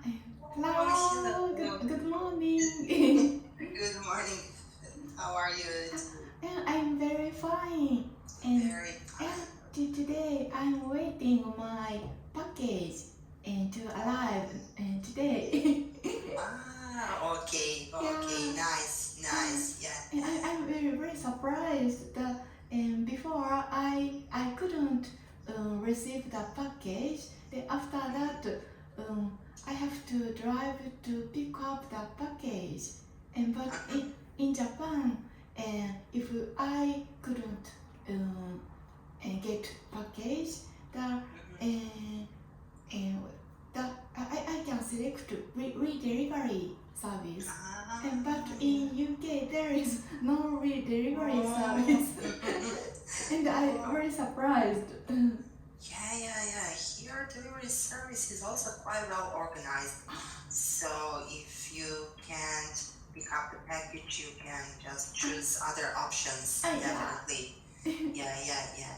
Hello, Hello. good morning. Good morning. How are you? I'm very fine. And Very and fine. today I'm waiting my package and to arrive and today. Okay, okay. Yeah, Nice, yeah. nice. Yeah. And I'm very surprised that before I couldn't receive the package. Then after that, I have to drive to pick up the package. And but in Japan, if I couldn't get package, uh, the I can select re-delivery service. But in UK there is no re-delivery Oh. service. And I Oh. very surprised. Yeah. Here, delivery service is also quite well organized. So if you can't pick up the package, you can just choose other options. Yeah. Definitely. Yeah.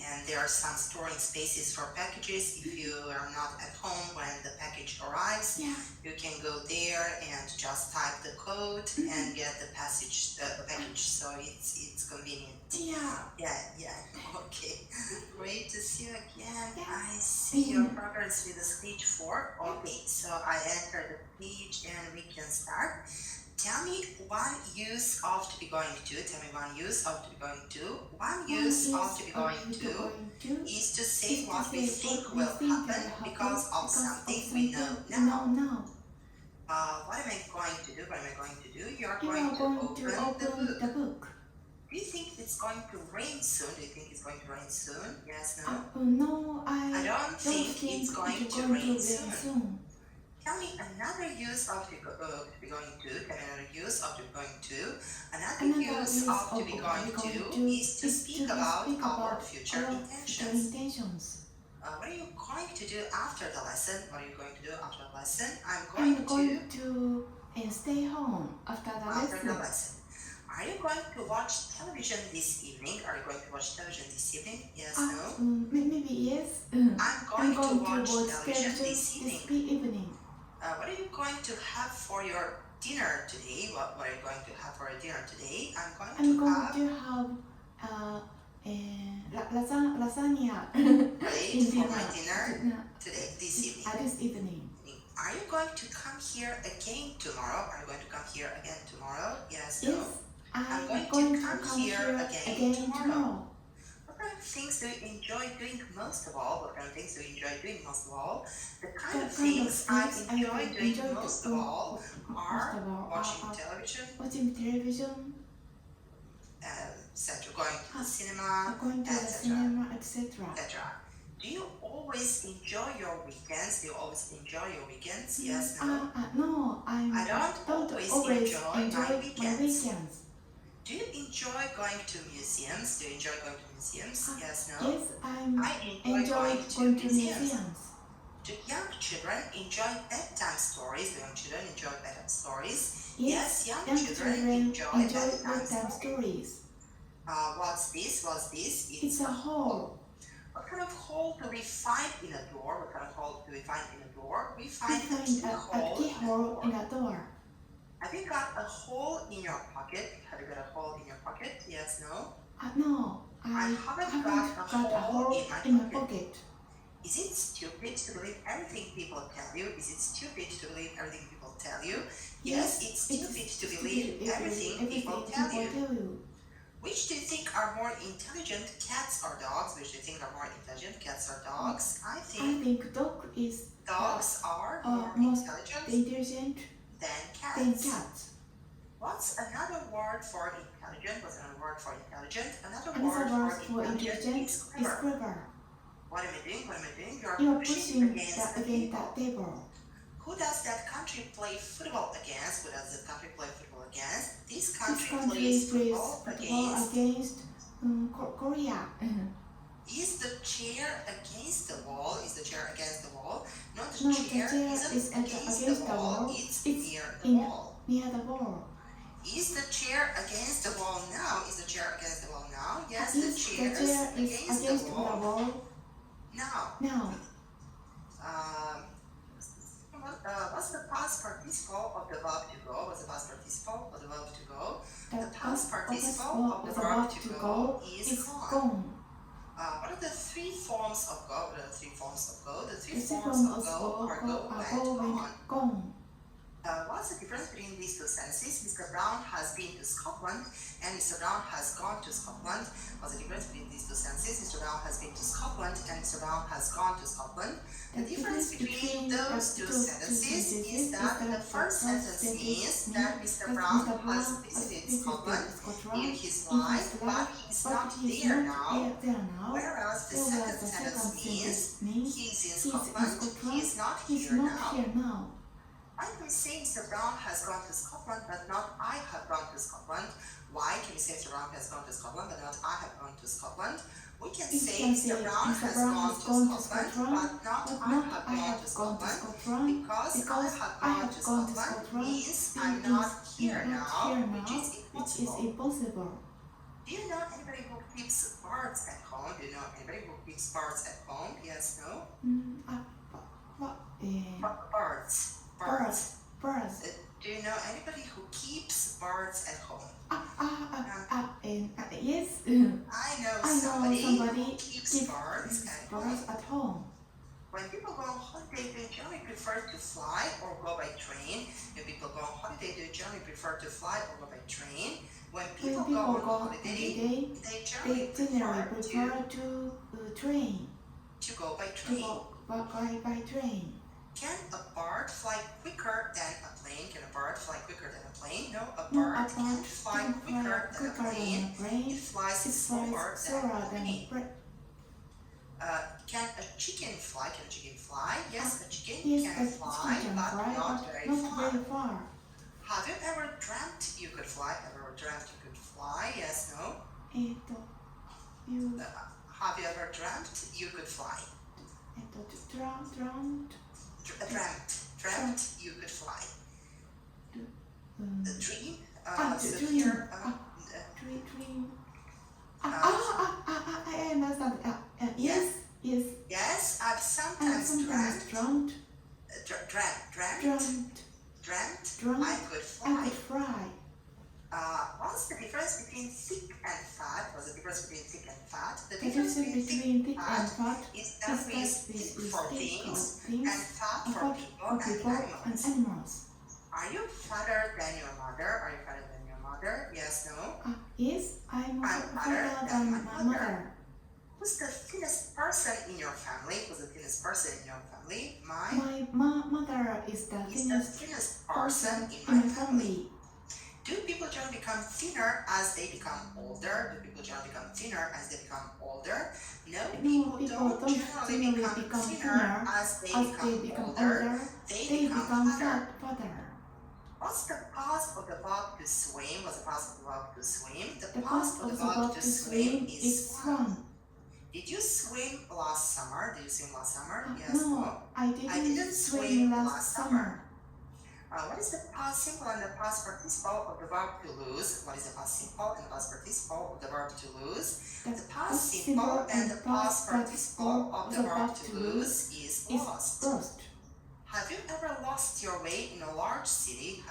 And there are some storing spaces for packages. If you are not at home when the package arrives, Yeah. you can go there and just type the code and get the package. So it's convenient. Yeah. Yeah. Okay. Great to see you again. Yeah. I see your progress with the stage 4. Okay, so I enter the page and we can start. Tell me one use of to be going to. Tell me one use of to be going to. One use of to be going to is to say what we think will happen because of something we know now. now. What am I going to do? What am I going to do? You are You going are to going to open the open book. the book. Do you think it's going to rain soon? Do you think it's going to rain soon? Yes, no? No, I I don't don't think think it's going it's to going to rain rain soon. soon. Tell me another use of to be going to. Tell me another use of to be going to. Another Another use use of to of be going to is to is speak to about speak our about future our future intentions. intentions. What are you going to do after the lesson? What are you going to do after the lesson? I'm I'm going going to to stay home after the after the lesson. lesson. Are you going to watch television this evening? Are you going to watch television this evening? Yes, no? Maybe yes. I'm I'm going to going to watch watch television television this evening. this evening. What are you going to have for your dinner today? What are you going to have for your dinner today? I'm I'm going going to to have lasagna plate in for my dinner dinner today, this evening. this evening. Are you going to come here again tomorrow? Are you going to come here again tomorrow? Yes, no? Yes, I'm I'm going to come here again again tomorrow. What kind of things do you enjoy doing most of all? What kind of things do you enjoy doing most of all? The kind of things I enjoy doing most of all are watching television, watching television, going to the cinema, going to the etc. cinema, etc. etc. Do you always enjoy your weekends? Do you always enjoy your weekends? Yes, no? No, I don't always enjoy my weekends. Do you enjoy going to museums? Do you enjoy going to museums? Yes, no? Yes, I enjoy going to museums. Do young children enjoy bedtime stories? Do young children enjoy bedtime stories? Yes, young children enjoy bedtime stories. What's this? It's a hole. What kind of hole do we find in a door? What kind of hole do we find in a door? We find a keyhole in a door. Have you got a hole in your pocket? Have you got a hole in your pocket? Yes, no? No, I haven't got a hole in my pocket. Is it stupid to believe everything people tell you? Is it stupid to believe everything people tell you? Yes, it's stupid to believe everything people tell you. Which do you think are more intelligent, cats or dogs? Which do you think are more intelligent, cats or dogs? I think dogs are more intelligent than cats. What's another word for intelligent? Another word for intelligent is clever. What am I doing? You're pushing against the table. Who does that country play football against? This country plays football against Korea. Is the chair against the wall? No, No, the chair isn't against the wall. It's near the wall. Near the wall. Is the chair against the wall now? Yes, the chair is against the wall. Now. Now. what's the past participle of the verb to go? What's the past participle of the verb to go? The past past participle of the verb to go is gone. gone. What are the three forms of go? What are the three forms of go? The three The forms forms of of go are go, are went, go, gone. went, gone. What's the difference between these two sentences? Mr. Brown has been to Scotland and Mr. Brown has gone to Scotland. What's the difference between these two sentences? Mr. Brown has been to Scotland and Mr. Brown has gone to Scotland. The difference between those two sentences is that the first sentence means that Mr. Brown has visited Scotland in his life, but he's not there now. Whereas the second sentence means he's in Scotland, he's not here now. Why can we say Mr. Brown has gone to Scotland but not I have gone to Scotland? Why can we say Mr. Brown has gone to Scotland but not I have gone to Scotland? We can say Mr. Brown has gone to Scotland but not I have gone to Scotland because I have gone to Scotland means I'm not here now, which is impossible. Do you know anybody who keeps birds at home? Do you know anybody who keeps birds at home? Yes, no? Birds. Do you know anybody who keeps birds at home? Yes. I know somebody who keeps birds at home. When people go on holiday, they generally prefer to fly or go by train. When people go on holiday, they generally prefer to fly or go by train. When people go on holiday, they generally prefer to train. To go by train. By train. Can a bird fly quicker than a plane? Can a bird fly quicker than a plane? No, a bird can't fly quicker than a plane. It flies slower than a plane. Can a chicken fly? Can a chicken fly? Yes, a chicken can fly, but not very far. Have you ever dreamt you could fly? Ever dreamt you could fly? Yes, no? Have you ever dreamt you could fly? Dreamt you could fly. The dream. Dream. I understand. Yes. Yes, I've sometimes dreamt. I could fly. What's the difference between thick and fat? What's the difference between thick and fat? The difference between thick and fat is that we use thick for things and fat for people and animals. Are you fatter than your mother? Are you fatter than your mother? Yes, no? Yes, I'm fatter than my mother. Who's the thinnest person in your family? Who's the thinnest person in your family? My mother is the thinnest person in my family. Do people generally become thinner as they become older? Do people generally become thinner as they become older? No, people don't generally become thinner as they become older. They become fatter. What's the past of the verb to swim? What's the past of the verb to swim? The past of the verb to swim is swam. Did you swim last summer? Yes, no. I didn't swim last summer. What is the past simple and the past participle of the verb to lose? What is the past simple and the past participle of the verb to lose? The past simple and the past participle of the verb to lose is lost. Have you ever lost your way in a large city?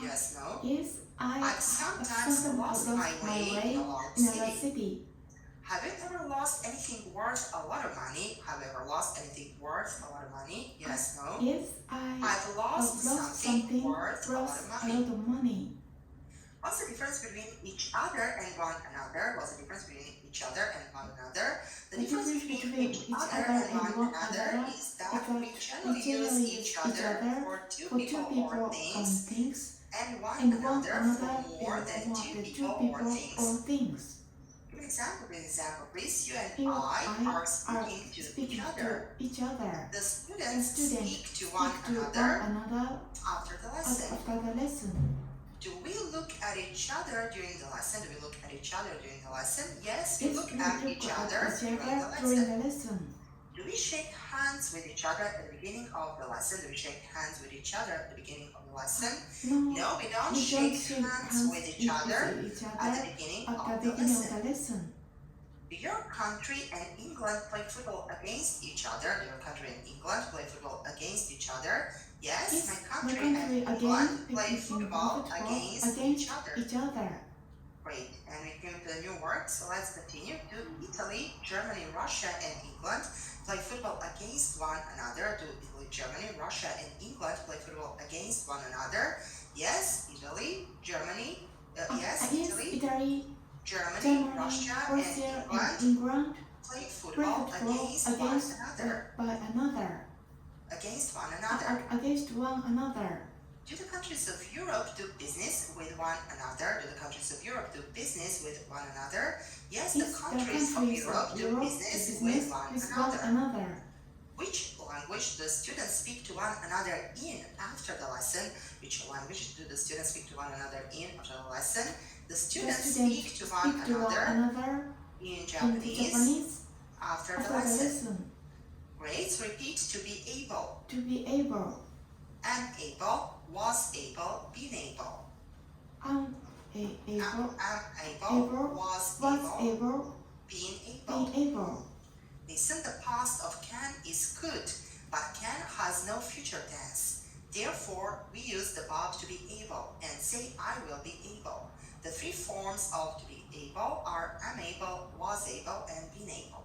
Yes, no? Yes, I've sometimes lost my way in a large city. Have you ever lost anything worth a lot of money? Yes, no? Yes, I've lost something worth a lot of money. What's the difference between each other and one another? The difference between each other and one another is that we generally use each other for two people or things, and one another for more than two people or things. Give an example, please. You and I are speaking to each other. The students speak to one another after the lesson. Do we look at each other during the lesson? Yes, we look at each other during the lesson. Do we shake hands with each other at the beginning of the lesson? No, we don't shake hands with each other at the beginning of the lesson. Your country and England play football against each other. Your country and England play football against each other. Yes, Yes, my my country country and again England play plays football football against against each other. each other. Great. And we came to a new word, so let's continue. Do Italy, Germany, Russia, and England play football against one another? Do Italy, Germany, Russia, and England play football against one another? Yes, Italy, Germany. Yes, Italy, Germany, Russia, and England play football against one another. Against one another. Do the countries of Europe do business with one another? Do the countries of Europe do business with one another? Yes, the countries of Europe do business with one another. Which language do students speak to one another in after the lesson? Which language do the students speak to one another in after the lesson? The students speak to one another in Japanese after the lesson. Great. Repeat. To be able. To be able. Unable, was able, been able. Unable, was able, been able. Listen, the past of can is could, but can has no future tense. Therefore, we use the verb to be able and say I will be able. The three forms of to be able are unable, was able, and been able.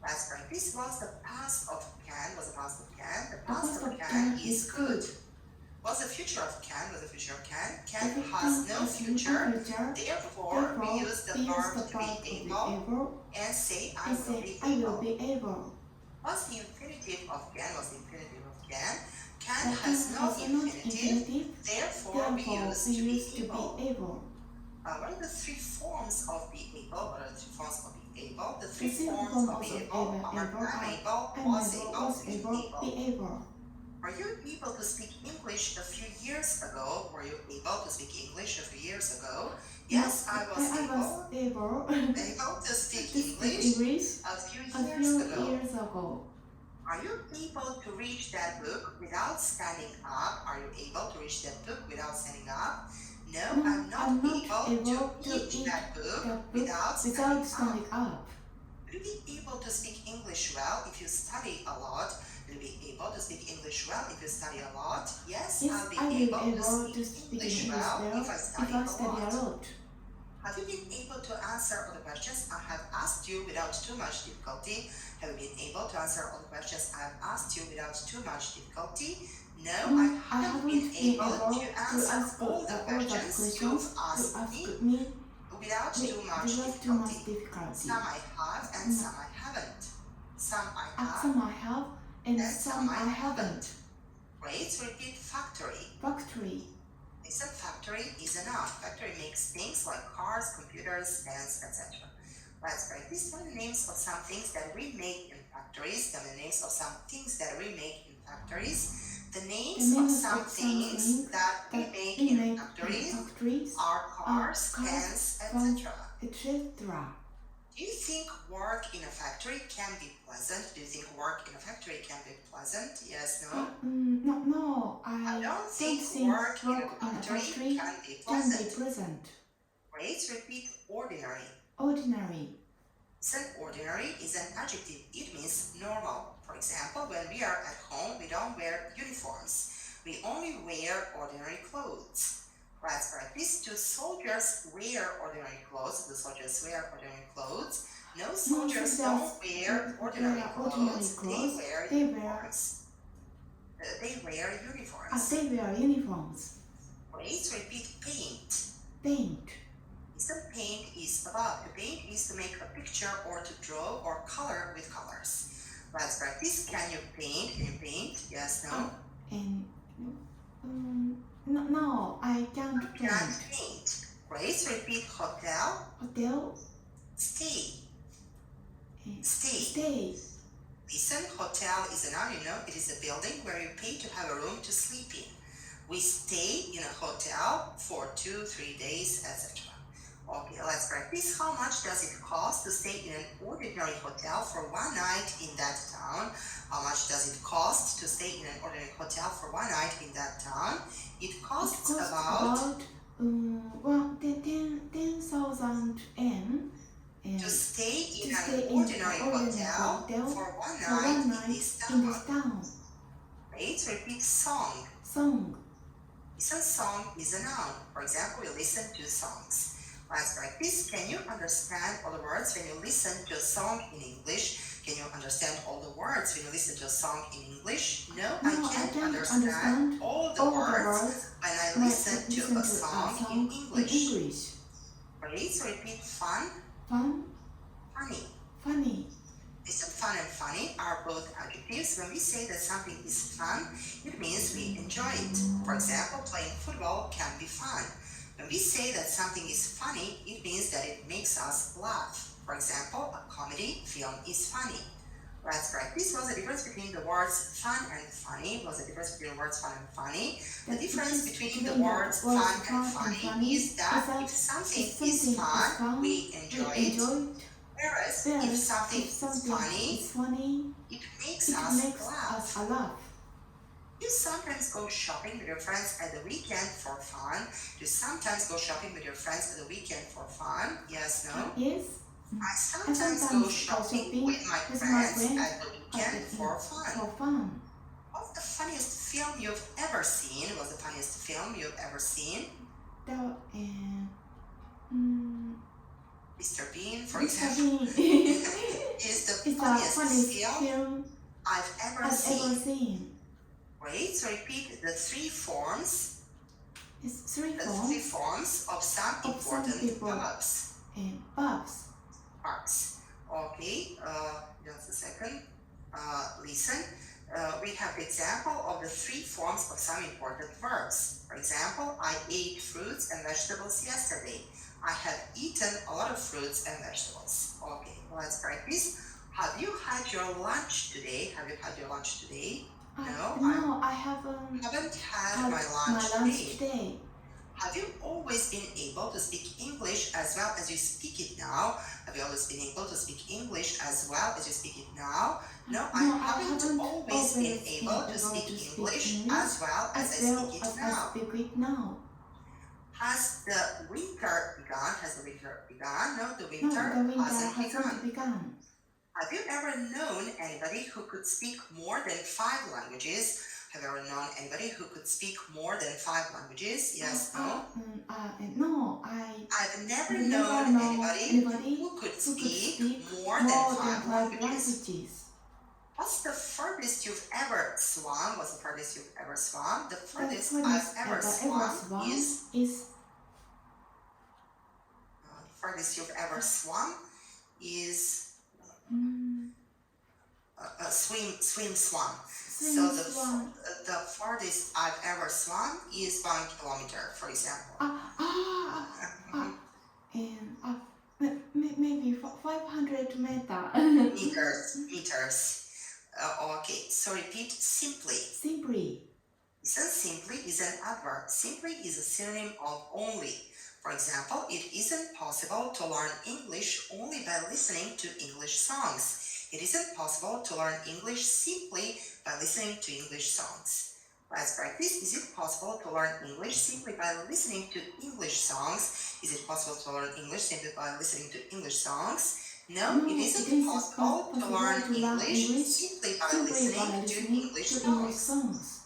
Let's practice. Was the past of can? Was the past of can? The past of can is could. Was the future of can? Was the future of can? Can has no future. Therefore, we use the verb to be able and say I will be able. Was the infinitive of can? Was the infinitive of can? Can has no infinitive. Therefore, we use to be able. What are the three forms of be able? What are the three forms of be able? The three forms of be able are unable, was able. Are you able to speak English a few years ago? Were you able to speak English a few years ago? Yes, I was able to speak English a few years ago. Are you able to reach that book without standing up? Are you able to reach that book without standing up? No, I'm not able to reach that book without standing up. Will you be able to speak English well if you study a lot? Will you be able to speak English well if you study a lot? Yes, I'll be able to speak English well if I study a lot. Have you been able to answer all the questions I have asked you without too much difficulty? Have you been able to answer all the questions I have asked you without too much difficulty? No, I haven't been able to answer all the questions you've asked me without too much difficulty. Some I have and some I haven't. Some I have and some I haven't. Great. Repeat factory. Listen, factory is a noun. Factory makes things like cars, computers, pens, etc. Let's practice. What are the names of some things that we make in factories? Tell me the names of some things that we make in factories. The names of some things that we make in factories are cars, pens, etc. Do you think work in a factory can be pleasant? Do you think work in a factory can be pleasant? Yes, no? No, I don't think work in a factory can be pleasant. Great. Repeat ordinary. Listen, ordinary is an adjective. It means normal. For example, when we are at home, we don't wear uniforms. We only wear ordinary clothes. Let's practice. Do soldiers wear ordinary clothes? Do soldiers wear ordinary clothes? No, soldiers don't wear ordinary clothes. They wear uniforms. They wear uniforms. Great. Repeat paint. Listen, paint is about. To paint is to make a picture or to draw or color with colors. Let's practice. Can you paint? Yes, no? No, I can't paint. Great. Repeat hotel. Stay. Listen, hotel is a noun, it is a building where you pay to have a room to sleep in. We stay in a hotel for 2-3 days, etc. Okay, let's practice. How much does it cost to stay in an ordinary hotel for one night in that town? How much does it cost to stay in an ordinary hotel for one night in that town? It costs about 10,000 yen. To stay in an stay in ordinary an ordinary hotel hotel for one for one night night in this in town. this town. Let's repeat song. Song. Listen, song is a noun. For example, we listen to songs. Let's practice. Can you understand all the words when you listen to a song in English? Can you understand all the words when you listen to a song in English? No, I can't understand all the words when I listen to a song in English. Please repeat fun, Fun. funny. Funny. Listen, fun and funny are both adjectives. When we say that something is fun, it means we enjoy it. For example, playing football can be fun. When we say that something is funny, it means that it makes us laugh. For example, a comedy film is funny. Let's practice. What's the difference between the words fun and funny? What's the difference between the words fun and funny? The difference between the words fun and funny is that if something is fun, we enjoy it. Whereas if something is funny, it makes us laugh. You sometimes go shopping with your friends at the weekend for fun. You sometimes go shopping with your friends at the weekend for fun. Yes, no? Yes. I sometimes go shopping with my friends at the weekend for fun. What's the funniest film you've ever seen? What's the funniest film you've ever seen? Mr. Bean, for example, is the funniest film I've ever seen. Great. So repeat the three forms. Three forms of some important verbs. Verbs. Okay. Just a second. Listen. We have the example of the three forms of some important verbs. For example, I ate fruits and vegetables yesterday. I have eaten a lot of fruits and vegetables. Okay, let's practice. Have you had your lunch today? Have you had your lunch today? No, I haven't had my lunch today. Have you always been able to speak English as well as you speak it now? Have you always been able to speak English as well as you speak it now? No, I haven't always been able to speak English as well as I speak it now. Has the winter begun? Has the winter begun? No, the winter hasn't begun. Have you ever known anybody who could speak more than 5 languages? Have you ever known anybody who could speak more than 5 languages? Yes, no? No, I've never known anybody who could speak more than 5 languages. What's the furthest you've ever swum? What's the furthest you've ever swum? The furthest I've ever swum is furthest you've ever swum is swim. So the farthest I've ever swum is 1 kilometer, for example. Maybe 500 meters. Okay, so repeat simply. Simply. Listen, simply is an adverb. Simply is a synonym of only. For example, it isn't possible to learn English only by listening to English songs. It isn't possible to learn English simply by listening to English songs. Let's practice. Is it possible to learn English simply by listening to English songs? Is it possible to learn English simply by listening to English songs? No, it isn't possible to learn English simply by listening to English songs.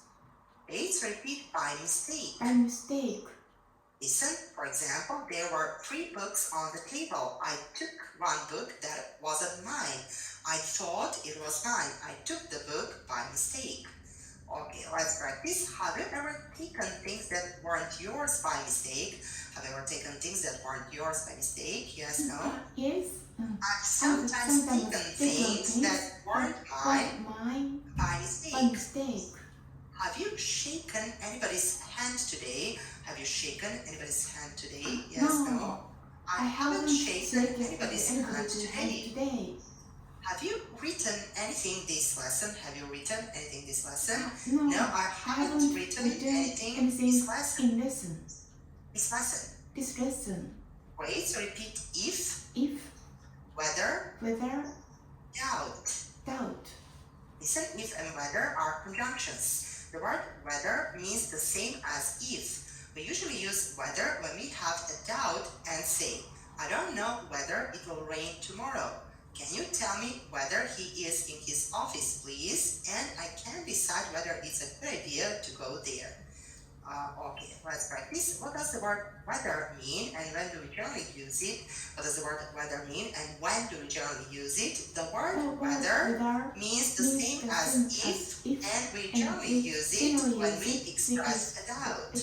Let's repeat by mistake. Listen, for example, there were 3 books on the table. I took one book that wasn't mine. I thought it was mine. I took the book by mistake. Okay, let's practice. Have you ever taken things that weren't yours by mistake? Have you ever taken things that weren't yours by mistake? Yes, no? Yes. I've sometimes taken things that weren't mine by mistake. Have you shaken anybody's hand today? Have you shaken anybody's hand today? Yes, no? I haven't shaken anybody's hand today. Have you written anything this lesson? Have you written anything this lesson? No, I haven't written anything this lesson. This lesson. Wait, so repeat if, whether, doubt. Listen, if and whether are conjunctions. The word whether means the same as if. We usually use whether when we have a doubt and say, I don't know whether it will rain tomorrow. Can you tell me whether he is in his office, please? And I can decide whether it's a good idea to go there. Okay, let's practice. What does the word weather mean and when do we generally use it? What does the word weather mean and when do we generally use it? The word weather means the same as if, and we generally use it when we express a doubt.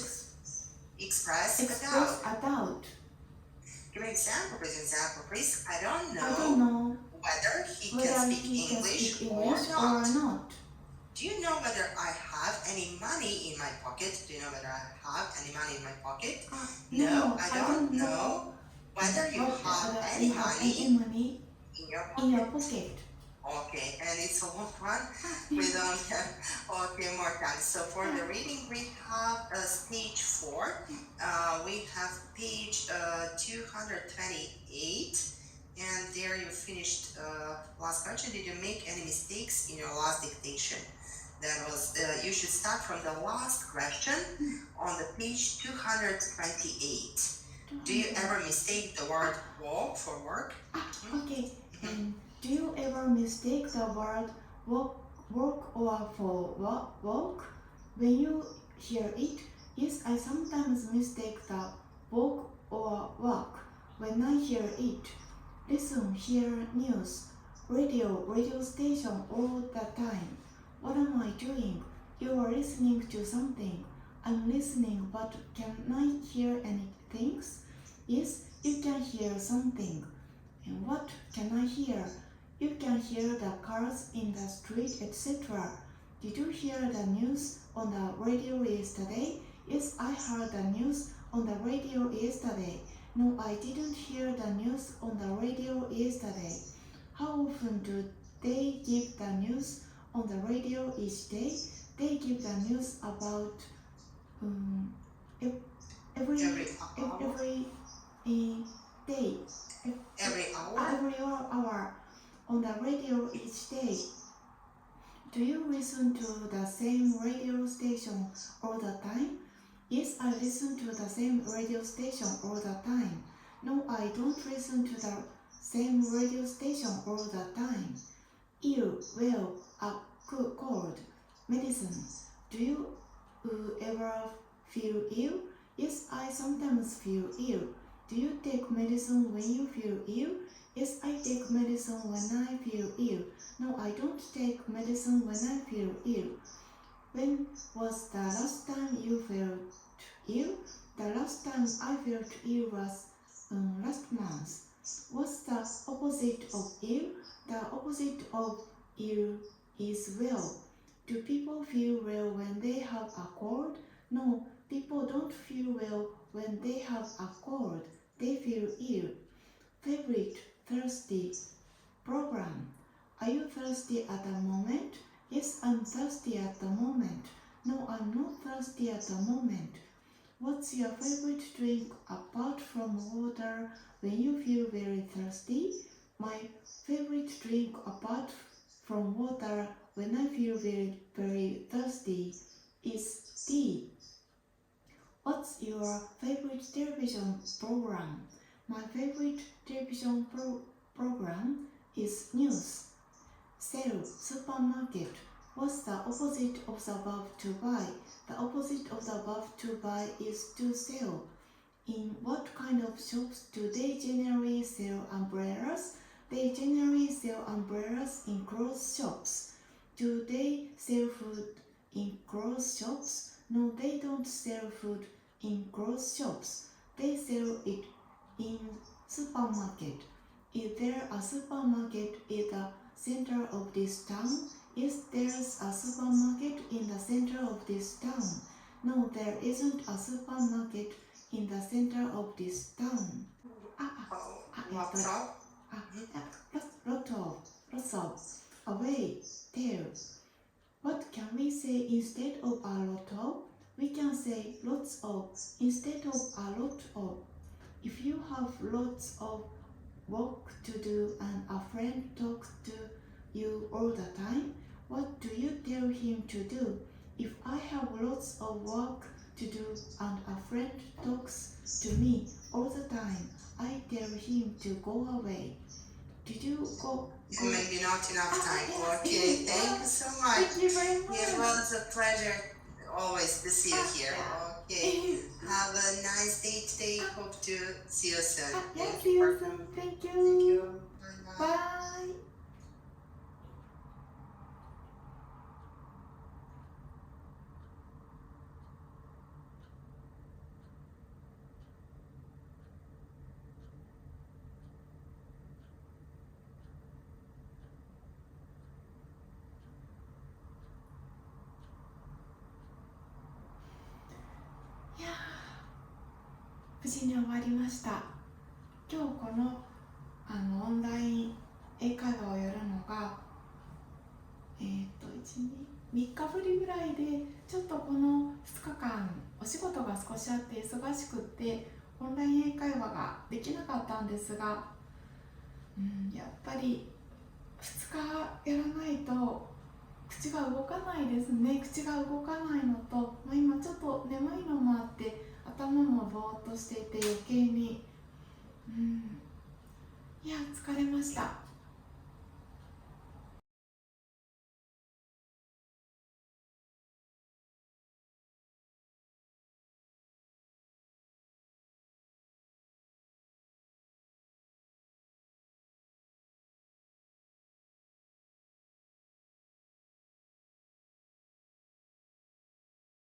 Express a doubt. Give me an example, please. I don't know whether he can speak English or not. Do you know whether I have any money in my pocket? Do you know whether I have any money in my pocket? No, I don't know whether you have any money in your pocket. Okay, and it's a long one. We don't have. Okay, more time. So for the reading, we have stage 4. We have page 228. And there you finished last question. Did you make any mistakes in your last dictation? That was, you should start from the last question on the page 228. Do you ever mistake the word walk for work? Okay. Do you ever mistake the word work or for walk? When you hear it, yes, I sometimes mistake the walk or walk when I hear it. Listen, hear news, radio station all the time. What am I doing? You are listening to something. I'm listening, but can I hear anything? Yes, you can hear something. And what can I hear? You can hear the cars in the street, etc. Did you hear the news on the radio yesterday? Yes, I heard the news on the radio yesterday. No, I didn't hear the news on the radio yesterday. How often do they give the news on the radio each day? They give the news about every day. Every hour? Every hour on the radio each day. Do you listen to the same radio station all the time? Yes, I listen to the same radio station all the time. No, I don't listen to the same radio station all the time. Ill, well, cold, medicine. Do you ever feel ill? Yes, I sometimes feel ill. Do you take medicine when you feel ill? Yes, I take medicine when I feel ill. No, I don't take medicine when I feel ill. When was the last time you felt ill? The last time I felt ill was last month. What's the opposite of ill? The opposite of ill is well. Do people feel well when they have a cold? No, people don't feel well when they have a cold. They feel ill. Favorite thirsty program. Are you thirsty at the moment? Yes, I'm thirsty at the moment. No, I'm not thirsty at the moment. What's your favorite drink apart from water when you feel very thirsty? My favorite drink apart from water when I feel very, very thirsty is tea. What's your favorite television program? My favorite television program is news. Sell, supermarket. What's the opposite of the verb to buy? The opposite of the verb to buy is to sell. In what kind of shops do they generally sell umbrellas? They generally sell umbrellas in clothes shops. Do they sell food in clothes shops? No, they don't sell food in clothes shops. They sell it in supermarket. Is there a supermarket in the center of this town? Yes, there's a supermarket in the center of this town. No, there isn't a supermarket in the center of this town. Lots of. Away, there. What can we say instead of a lot of? We can say lots of instead of a lot of. If you have lots of work to do and a friend talks to you all the time, what do you tell him to do? If I have lots of work to do and a friend talks to me all the time, I tell him to go away. did you go? Maybe not enough time. Yes, Okay, yes. thank you so much. Thank you very much. It was a pleasure always to see you here. Okay, have a nice day today. Hope to see you soon. Yes, see you soon. Thank Thank you. you. Bye-bye. Bye. いやー、無事に終わりました。今日このオンライン英会話をやるのが3日ぶりぐらいで、ちょっとこの2日間お仕事が少しあって忙しくってオンライン英会話ができなかったんですが、やっぱり2日やらないと口が動かないですね。口が動かないのと、今ちょっと眠いのもあって頭もぼーっとしていて余計にいや疲れました。